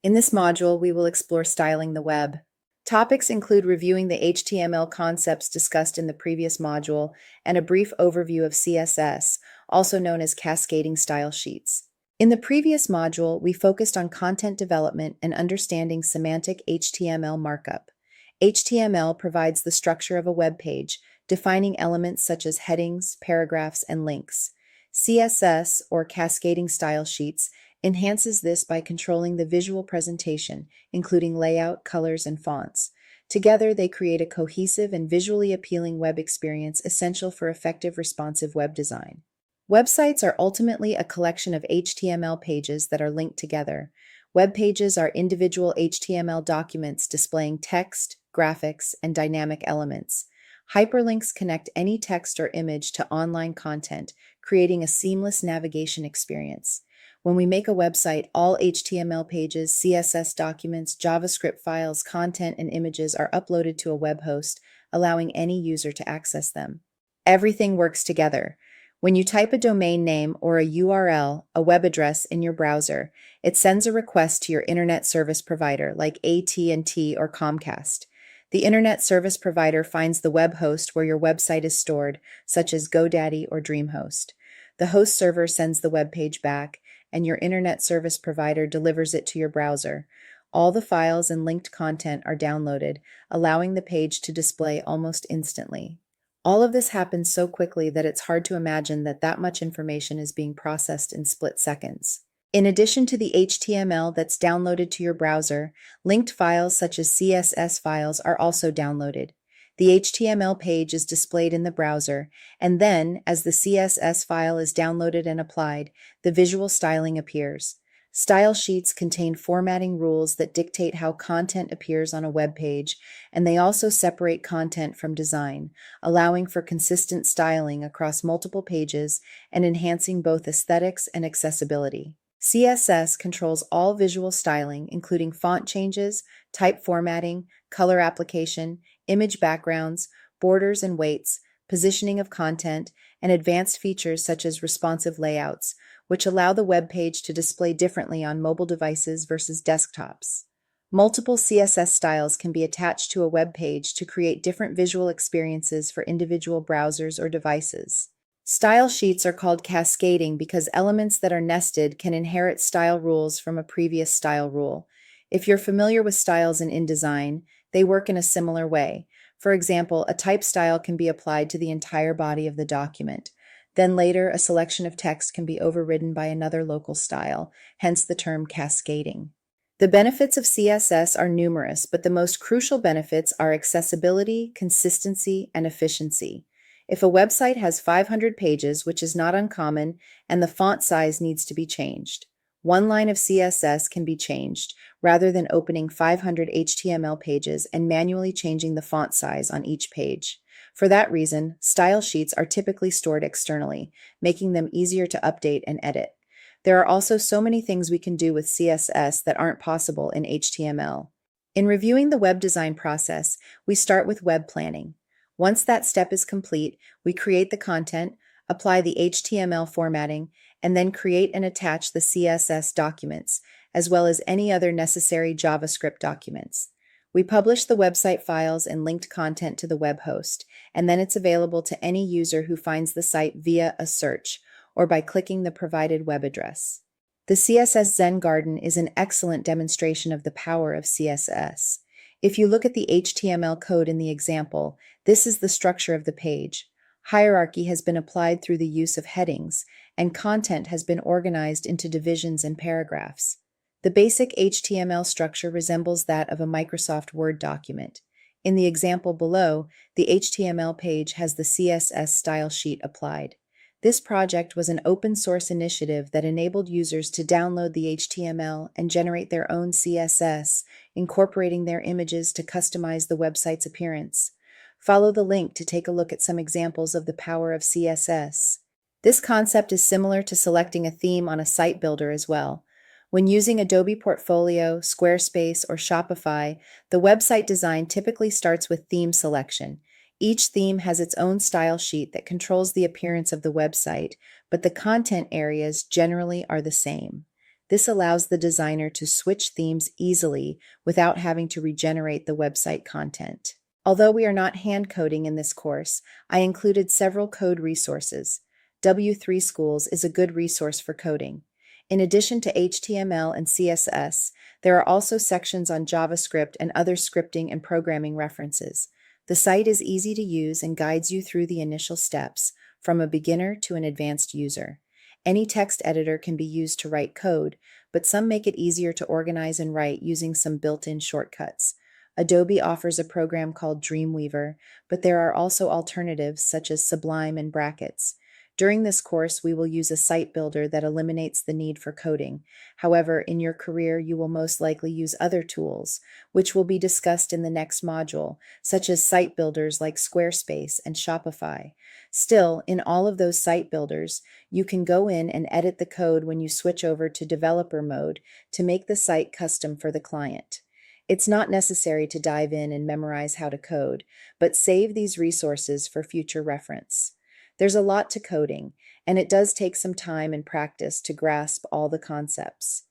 In this module, we will explore styling the web. Topics include reviewing the HTML concepts discussed in the previous module and a brief overview of CSS, also known as cascading style sheets. In the previous module, we focused on content development and understanding semantic HTML markup. HTML provides the structure of a web page, defining elements such as headings, paragraphs, and links. CSS, or cascading style sheets, enhances this by controlling the visual presentation, including layout, colors, and fonts. Together, they create a cohesive and visually appealing web experience essential for effective responsive web design. Websites are ultimately a collection of HTML pages that are linked together. Web pages are individual HTML documents displaying text, graphics, and dynamic elements. Hyperlinks connect any text or image to online content, creating a seamless navigation experience. When we make a website, all HTML pages, CSS documents, JavaScript files, content, and images are uploaded to a web host, allowing any user to access them. Everything works together. When you type a domain name or a URL, a web address in your browser, it sends a request to your internet service provider like AT&T or Comcast. The internet service provider finds the web host where your website is stored, such as GoDaddy or DreamHost. The host server sends the web page back, and your internet service provider delivers it to your browser. All the files and linked content are downloaded, allowing the page to display almost instantly. All of this happens so quickly that it's hard to imagine that much information is being processed in split seconds. In addition to the HTML that's downloaded to your browser, linked files such as CSS files are also downloaded. The HTML page is displayed in the browser, and then, as the CSS file is downloaded and applied, the visual styling appears. Style sheets contain formatting rules that dictate how content appears on a web page, and they also separate content from design, allowing for consistent styling across multiple pages and enhancing both aesthetics and accessibility. CSS controls all visual styling, including font changes, type formatting, color application, image backgrounds, borders and weights, positioning of content, and advanced features such as responsive layouts, which allow the web page to display differently on mobile devices versus desktops. Multiple CSS styles can be attached to a web page to create different visual experiences for individual browsers or devices. Style sheets are called cascading because elements that are nested can inherit style rules from a previous style rule. If you're familiar with styles in InDesign, they work in a similar way. For example, a type style can be applied to the entire body of the document. Then later, a selection of text can be overridden by another local style, hence the term cascading. The benefits of CSS are numerous, but the most crucial benefits are accessibility, consistency, and efficiency. If a website has 500 pages, which is not uncommon, and the font size needs to be changed, one line of CSS can be changed, rather than opening 500 HTML pages and manually changing the font size on each page. For that reason, style sheets are typically stored externally, making them easier to update and edit. There are also so many things we can do with CSS that aren't possible in HTML. In reviewing the web design process, we start with web planning. Once that step is complete, we create the content, apply the HTML formatting, and then create and attach the CSS documents, as well as any other necessary JavaScript documents. We publish the website files and linked content to the web host, and then it's available to any user who finds the site via a search or by clicking the provided web address. The CSS Zen Garden is an excellent demonstration of the power of CSS. If you look at the HTML code in the example, this is the structure of the page. Hierarchy has been applied through the use of headings, and content has been organized into divisions and paragraphs. The basic HTML structure resembles that of a Microsoft Word document. In the example below, the HTML page has the CSS style sheet applied. This project was an open-source initiative that enabled users to download the HTML and generate their own CSS, incorporating their images to customize the website's appearance. Follow the link to take a look at some examples of the power of CSS. This concept is similar to selecting a theme on a site builder as well. When using Adobe Portfolio, Squarespace, or Shopify, the website design typically starts with theme selection. Each theme has its own style sheet that controls the appearance of the website, but the content areas generally are the same. This allows the designer to switch themes easily without having to regenerate the website content. Although we are not hand coding in this course, I included several code resources. W3 Schools is a good resource for coding. In addition to HTML and CSS, there are also sections on JavaScript and other scripting and programming references. The site is easy to use and guides you through the initial steps, from a beginner to an advanced user. Any text editor can be used to write code, but some make it easier to organize and write using some built-in shortcuts. Adobe offers a program called Dreamweaver, but there are also alternatives such as Sublime and Brackets. During this course, we will use a site builder that eliminates the need for coding. However, in your career, you will most likely use other tools, which will be discussed in the next module, such as site builders like Squarespace and Shopify. Still, in all of those site builders, you can go in and edit the code when you switch over to developer mode to make the site custom for the client. It's not necessary to dive in and memorize how to code, but save these resources for future reference. There's a lot to coding, and it does take some time and practice to grasp all the concepts.